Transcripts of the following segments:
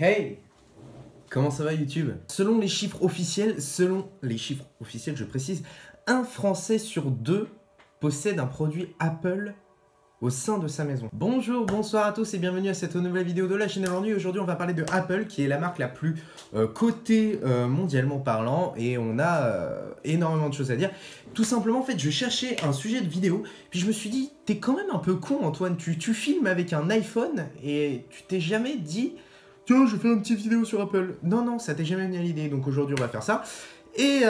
Hey! Comment ça va YouTube? Selon les chiffres officiels, je précise, un Français sur deux possède un produit Apple au sein de sa maison. Bonjour, bonsoir à tous et bienvenue à cette nouvelle vidéo de la chaîne Aujourd'hui. Aujourd'hui, on va parler de Apple, qui est la marque la plus cotée mondialement parlant, et on a énormément de choses à dire. Tout simplement, en fait, je cherchais un sujet de vidéo, puis je me suis dit, t'es quand même un peu con, Antoine. Tu filmes avec un iPhone et tu t'es jamais dit, tiens, je fais une petite vidéo sur Apple. Non, ça t'est jamais venu à l'idée. Donc aujourd'hui, on va faire ça. Et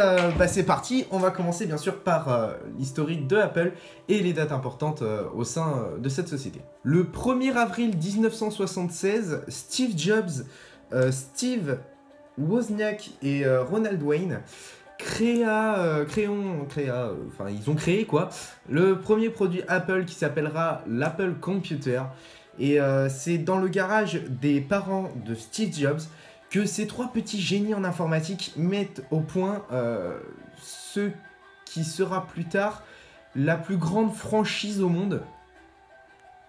c'est parti, on va commencer bien sûr par l'historique de Apple et les dates importantes au sein de cette société. Le 1er avril 1976, Steve Jobs, Steve Wozniak et Ronald Wayne ils ont créé quoi, le premier produit Apple qui s'appellera l'Apple Computer. Et c'est dans le garage des parents de Steve Jobs que ces trois petits génies en informatique mettent au point ce qui sera plus tard la plus grande franchise au monde.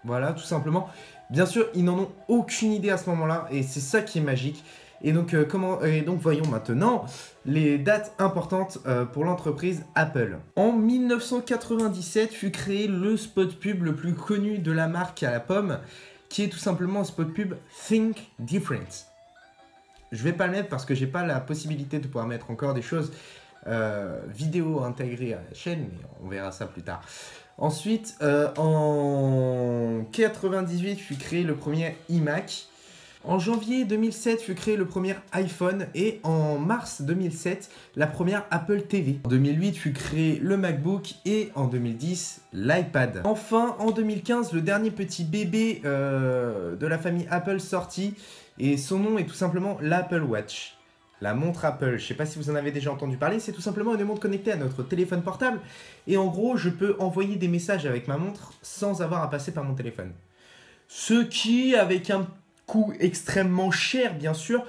Voilà, tout simplement. Bien sûr, ils n'en ont aucune idée à ce moment-là, et c'est ça qui est magique. Et donc, voyons maintenant les dates importantes pour l'entreprise Apple. En 1997 fut créé le spot pub le plus connu de la marque à la pomme, qui est tout simplement un spot pub Think Different. Je vais pas le mettre parce que j'ai pas la possibilité de pouvoir mettre encore des choses vidéo intégrées à la chaîne, mais on verra ça plus tard. Ensuite, en 98 fut créé le premier iMac. En janvier 2007 fut créé le premier iPhone et en mars 2007 la première Apple TV. En 2008 fut créé le MacBook et en 2010 l'iPad. Enfin en 2015 le dernier petit bébé de la famille Apple sorti, et son nom est tout simplement l'Apple Watch. La montre Apple, je ne sais pas si vous en avez déjà entendu parler, c'est tout simplement une montre connectée à notre téléphone portable. Et en gros, je peux envoyer des messages avec ma montre sans avoir à passer par mon téléphone. Ce qui, avec un coût extrêmement cher, bien sûr,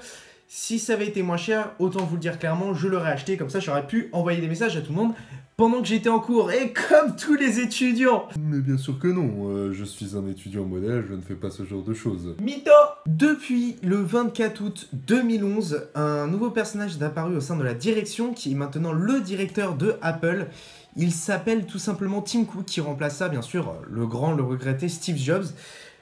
si ça avait été moins cher, autant vous le dire clairement, je l'aurais acheté, comme ça j'aurais pu envoyer des messages à tout le monde pendant que j'étais en cours, et comme tous les étudiants. Mais bien sûr que non, je suis un étudiant modèle, je ne fais pas ce genre de choses. Mytho! Depuis le 24 août 2011, un nouveau personnage est apparu au sein de la direction, qui est maintenant le directeur de Apple. Il s'appelle tout simplement Tim Cook, qui remplaça bien sûr le regretté Steve Jobs,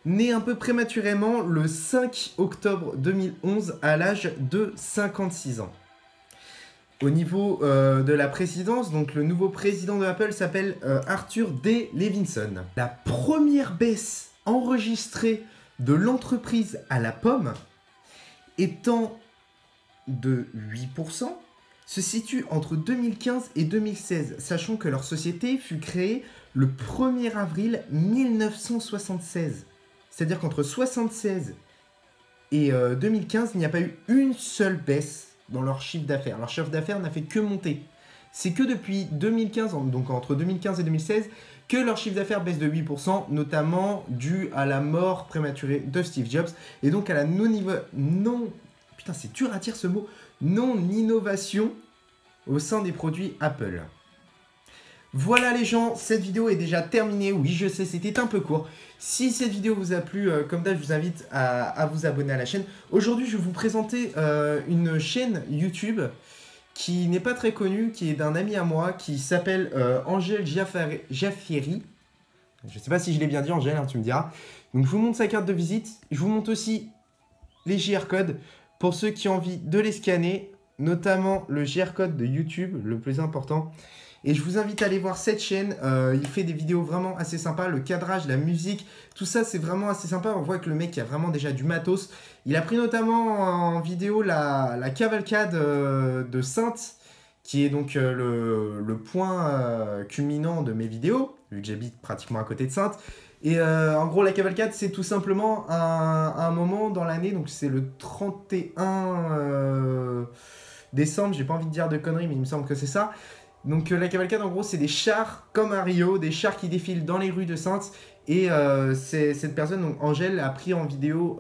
né un peu prématurément le 5 octobre 2011 à l'âge de 56 ans. Au niveau de la présidence, donc le nouveau président de Apple s'appelle Arthur D. Levinson. La première baisse enregistrée de l'entreprise à la pomme, étant de 8%, se situe entre 2015 et 2016, sachant que leur société fut créée le 1er avril 1976. C'est-à-dire qu'entre 1976 et 2015, il n'y a pas eu une seule baisse dans leur chiffre d'affaires. Leur chiffre d'affaires n'a fait que monter. C'est que depuis 2015, donc entre 2015 et 2016, que leur chiffre d'affaires baisse de 8%, notamment dû à la mort prématurée de Steve Jobs, et donc à la non-innovation au sein des produits Apple. Voilà les gens, cette vidéo est déjà terminée. Oui, je sais, c'était un peu court. Si cette vidéo vous a plu, comme d'hab, je vous invite à vous abonner à la chaîne. Aujourd'hui, je vais vous présenter une chaîne YouTube qui n'est pas très connue, qui est d'un ami à moi, qui s'appelle Angel Jaffieri. Je ne sais pas si je l'ai bien dit, Angel, hein, tu me diras. Donc, je vous montre sa carte de visite. Je vous montre aussi les JR codes pour ceux qui ont envie de les scanner, notamment le JR code de YouTube, le plus important. Et je vous invite à aller voir cette chaîne, il fait des vidéos vraiment assez sympas, le cadrage, la musique, tout ça c'est vraiment assez sympa. On voit que le mec a vraiment déjà du matos. Il a pris notamment en vidéo la cavalcade de Saintes, qui est donc le point culminant de mes vidéos, vu que j'habite pratiquement à côté de Saintes. Et en gros la cavalcade c'est tout simplement un moment dans l'année, donc c'est le 31 décembre, j'ai pas envie de dire de conneries mais il me semble que c'est ça. Donc la cavalcade en gros c'est des chars comme à Rio, des chars qui défilent dans les rues de Saintes. Et cette personne, donc Angèle, a pris en vidéo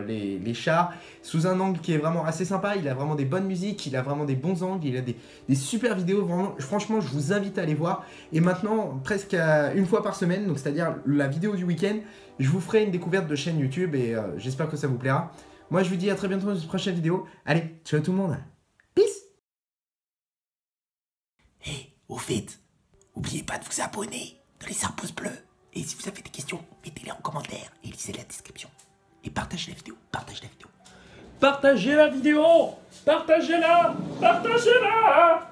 les chars sous un angle qui est vraiment assez sympa. Il a vraiment des bonnes musiques, il a vraiment des bons angles, il a des super vidéos. Vraiment, franchement, je vous invite à aller voir. Et maintenant, presque une fois par semaine, donc c'est-à-dire la vidéo du week-end, je vous ferai une découverte de chaîne YouTube et j'espère que ça vous plaira. Moi, je vous dis à très bientôt dans une prochaine vidéo. Allez, ciao tout le monde. Peace. Hey, au fait, n'oubliez pas de vous abonner, de laisser un pouce bleu. Et si vous avez des questions, mettez-les en commentaire et lisez la description. Et partagez la vidéo, partagez la vidéo. Partagez la vidéo! Partagez-la! Partagez-la!